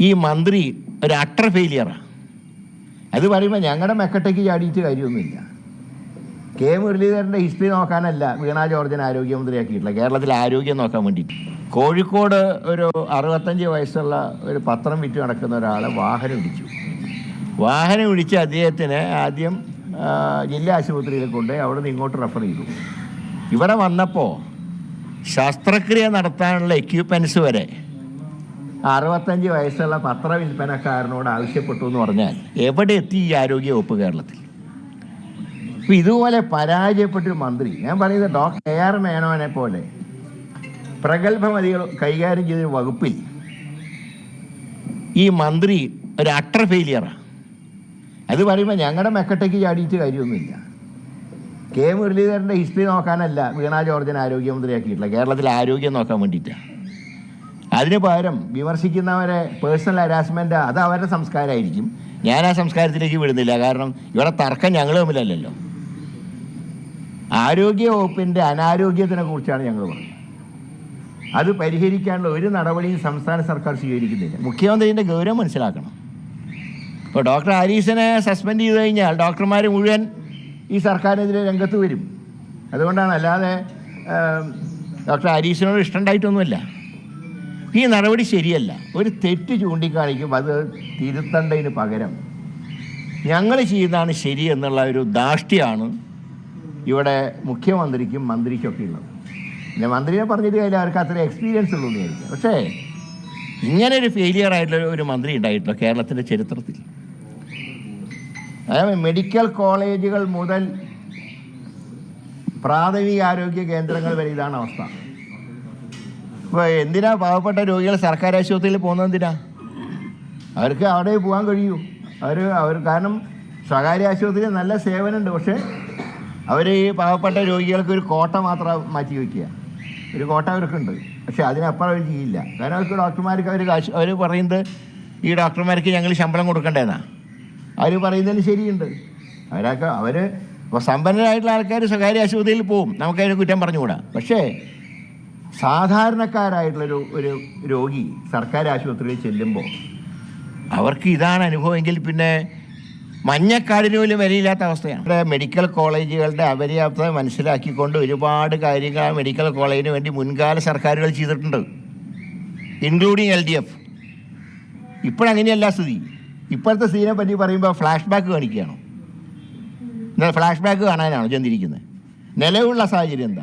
ഈ മന്ത്രി ഒരു അട്ടർ ഫെയിലിയറാണ്. അത് പറയുമ്പോൾ ഞങ്ങളുടെ മെക്കട്ടയ്ക്ക് ചാടിയിട്ട് കാര്യമൊന്നുമില്ല. കെ മുരളീധരൻ്റെ ഹിസ്റ്ററി നോക്കാനല്ല വീണ ജോർജിനെ ആരോഗ്യമന്ത്രിയാക്കിയിട്ടില്ല, കേരളത്തിലെ ആരോഗ്യം നോക്കാൻ വേണ്ടിയിട്ട്. കോഴിക്കോട് ഒരു 65 വയസ്സുള്ള ഒരു പത്രം വിറ്റ് നടക്കുന്ന ഒരാളെ വാഹനം ഇടിച്ച് അദ്ദേഹത്തിന് ആദ്യം ജില്ലാ ആശുപത്രിയിൽ കൊണ്ട് അവിടെ നിന്ന് ഇങ്ങോട്ട് റെഫർ ചെയ്തു. ഇവിടെ വന്നപ്പോൾ ശസ്ത്രക്രിയ നടത്താനുള്ള എക്യുപ്മെൻറ്റ്സ് വരെ 65 വയസ്സുള്ള പത്ര വിൽപ്പനക്കാരനോട് ആവശ്യപ്പെട്ടു എന്ന് പറഞ്ഞാൽ എവിടെ എത്തി ഈ ആരോഗ്യ വകുപ്പ് കേരളത്തിൽ? അപ്പോൾ ഇതുപോലെ പരാജയപ്പെട്ടൊരു മന്ത്രി, ഞാൻ പറയുന്നത് ഡോക്ടർ AR മേനോനെ പോലെ പ്രഗത്ഭമതികൾ കൈകാര്യം ചെയ്തൊരു വകുപ്പിൽ ഈ മന്ത്രി ഒരു അട്ടർ ഫെയിലിയറാണ്. അത് പറയുമ്പോൾ ഞങ്ങളുടെ മെക്കട്ടയ്ക്ക് ചാടിയിട്ട് കാര്യമൊന്നുമില്ല. കെ മുരളീധരൻ്റെ ഹിസ്റ്ററി നോക്കാനല്ല വീണ ജോർജിനെ ആരോഗ്യമന്ത്രിയാക്കിയിട്ടില്ല, കേരളത്തിലെ ആരോഗ്യം നോക്കാൻ വേണ്ടിയിട്ടാണ്. അതിന് പകരം വിമർശിക്കുന്നവരെ പേഴ്സണൽ ഹരാസ്മെൻറ്റ് അത് അവരുടെ സംസ്കാരമായിരിക്കും. ഞാൻ ആ സംസ്കാരത്തിലേക്ക് വിടുന്നില്ല, കാരണം ഇവിടെ തർക്കം ഞങ്ങൾ തമ്മിലല്ലല്ലോ. ആരോഗ്യ വകുപ്പിൻ്റെ അനാരോഗ്യത്തിനെ കുറിച്ചാണ് ഞങ്ങൾ പറയുന്നത്. അത് പരിഹരിക്കാനുള്ള ഒരു നടപടിയും സംസ്ഥാന സർക്കാർ സ്വീകരിക്കുന്നില്ല. മുഖ്യമന്ത്രിൻ്റെ ഗൗരവം മനസ്സിലാക്കണം. ഇപ്പോൾ ഡോക്ടർ ആരീസിനെ സസ്പെൻഡ് ചെയ്ത് കഴിഞ്ഞാൽ ഡോക്ടർമാർ മുഴുവൻ ഈ സർക്കാരിനെതിരെ രംഗത്ത് വരും. അതുകൊണ്ടാണ്, അല്ലാതെ ഡോക്ടർ ആരീസിനോട് ഇഷ്ടമുണ്ടായിട്ടൊന്നുമില്ല. ഈ നടപടി ശരിയല്ല. ഒരു തെറ്റ് ചൂണ്ടിക്കാണിക്കും, അത് തിരുത്തേണ്ടതിന് പകരം ഞങ്ങൾ ചെയ്യുന്നതാണ് ശരി എന്നുള്ള ഒരു ധാർഷ്ട്യമാണ് ഇവിടെ മുഖ്യമന്ത്രിക്കും മന്ത്രിക്കൊക്കെ ഉള്ളത്. പിന്നെ മന്ത്രിയെ പറഞ്ഞിട്ട് കാര്യം, അവർക്ക് അത്ര എക്സ്പീരിയൻസ് ഉള്ളൂ എന്ന് വിചാരിക്കും. പക്ഷേ ഇങ്ങനെ ഒരു ഫെയിലിയർ ആയിട്ടുള്ള ഒരു മന്ത്രി ഉണ്ടായിട്ടില്ല കേരളത്തിൻ്റെ ചരിത്രത്തിൽ. അതായത് മെഡിക്കൽ കോളേജുകൾ മുതൽ പ്രാഥമിക ആരോഗ്യ കേന്ദ്രങ്ങൾ വരെ ഇതാണ് അവസ്ഥ. ഇപ്പോൾ എന്തിനാ പാവപ്പെട്ട രോഗികൾ സർക്കാർ ആശുപത്രിയിൽ പോകുന്നത്? എന്തിനാ? അവർക്ക് അവിടെ പോകാൻ കഴിയൂ. അവർ കാരണം സ്വകാര്യ ആശുപത്രിയിൽ നല്ല സേവനമുണ്ട്, പക്ഷേ അവർ ഈ പാവപ്പെട്ട രോഗികൾക്ക് ഒരു കോട്ട മാത്രം മാറ്റി വയ്ക്കുക. ഒരു കോട്ട അവർക്കുണ്ട്, പക്ഷേ അതിനപ്പുറം അവർ ചെയ്യില്ല. കാരണം അവർക്ക് ഡോക്ടർമാർക്ക് അവർ പറയുന്നത് ഈ ഡോക്ടർമാർക്ക് ഞങ്ങൾ ശമ്പളം കൊടുക്കേണ്ടതെന്നാണ് അവർ പറയുന്നതിന് ശരിയുണ്ട്. അവർ സമ്പന്നരായിട്ടുള്ള ആൾക്കാർ സ്വകാര്യ ആശുപത്രിയിൽ പോവും, നമുക്കതിന് കുറ്റം പറഞ്ഞുകൂടാ. പക്ഷേ സാധാരണക്കാരായിട്ടുള്ളൊരു രോഗി സർക്കാർ ആശുപത്രിയിൽ ചെല്ലുമ്പോൾ അവർക്ക് ഇതാണ് അനുഭവമെങ്കിൽ പിന്നെ മഞ്ഞക്കാടിന് പോലും വിലയില്ലാത്ത അവസ്ഥയാണ്. ഇവിടെ മെഡിക്കൽ കോളേജുകളുടെ അപര്യാപ്തത മനസ്സിലാക്കിക്കൊണ്ട് ഒരുപാട് കാര്യങ്ങൾ മെഡിക്കൽ കോളേജിന് വേണ്ടി മുൻകാല സർക്കാരുകൾ ചെയ്തിട്ടുണ്ട്, ഇൻക്ലൂഡിങ് LDF. ഇപ്പോഴങ്ങനെയല്ല സ്ഥിതി. ഇപ്പോഴത്തെ സ്ഥിതിനെ പറ്റി പറയുമ്പോൾ ഫ്ലാഷ് ബാക്ക് കാണിക്കുകയാണോ? ഫ്ലാഷ് ബാക്ക് കാണാനാണോ ചെന്നിരിക്കുന്നത്? നിലവിലുള്ള സാഹചര്യം എന്താ?